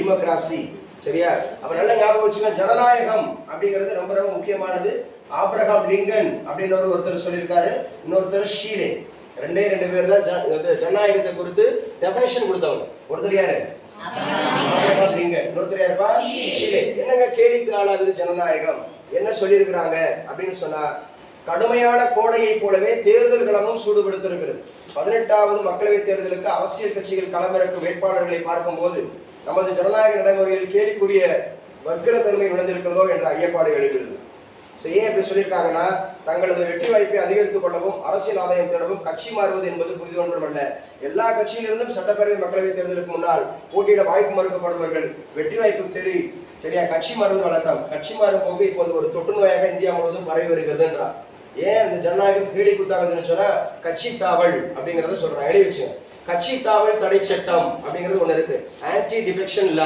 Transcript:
Democracy. சரியா? அப்ப நல்ல ஞாபகம் வச்சுன்னா ஜனநாயகம் அப்படிங்கிறது ரொம்ப ரொம்ப முக்கியமானது. ஆப்ரஹாம் லிங்கன் அப்படின்னு ஒருத்தர் சொல்லியிருக்காரு, இன்னொருத்தர் ஷீலே. ரெண்டே பேர் தான் ஜனநாயகத்தை குறித்து டெஃபினிஷன் கொடுத்தவங்க. ஒருத்தர் யாரு? Abraham Lincoln. இன்னொருத்தர் யாருப்பா? ஷீலே. என்னங்க கேள்விக்கு ஆளாகுது ஜனநாயகம்? என்ன சொல்லியிருக்கிறாங்க அப்படின்னு சொன்னா, கடுமையான கோடையை போலவே தேர்தல் களமும் சூடுபடுத்திருக்கிறது. 18வது மக்களவை தேர்தலுக்கு அரசியல் கட்சிகள் களமிறக்கும் வேட்பாளர்களை பார்க்கும்போது நமது ஜனநாயக நடைமுறையில் கேள்விக்குரிய வக்கிரத்தன்மை நுழைந்திருக்கிறதோ என்ற ஐயப்பாடு எழுகிறது. ஏன் இப்படி சொல்லியிருக்காங்கன்னா, தங்களது வெற்றி வாய்ப்பை அதிகரித்துக் கொள்ளவும் அரசியல் ஆதாயம் தேடவும் கட்சி மாறுவது என்பது புதிதொன்றுமல்ல. எல்லா கட்சியிலிருந்தும் சட்டப்பேரவை மக்களவை தேர்தலுக்கு முன்னால் போட்டியிட வாய்ப்பு மறுக்கப்படுபவர்கள் வெற்றி வாய்ப்பு தேடி சரியா கட்சி மாறுவது வழக்கம். கட்சி மாறும் போக்கு இப்போது ஒரு தொற்று நோயாக இந்தியா முழுவதும் பரவி வருகிறது என்றார். ஏன் அந்த ஜனநாயகம் கேலி குத்தாகுதுன்னு சொன்னா, கட்சி தாவல் அப்படிங்கறத சொல்றாங்க. எழுதி வச்சுங்க. கட்சி தாவல் தடை சட்டம் அப்படிங்கிறது ஒண்ணு இருக்கு, ஆன்டி டிஃபெக்ஷன் லா.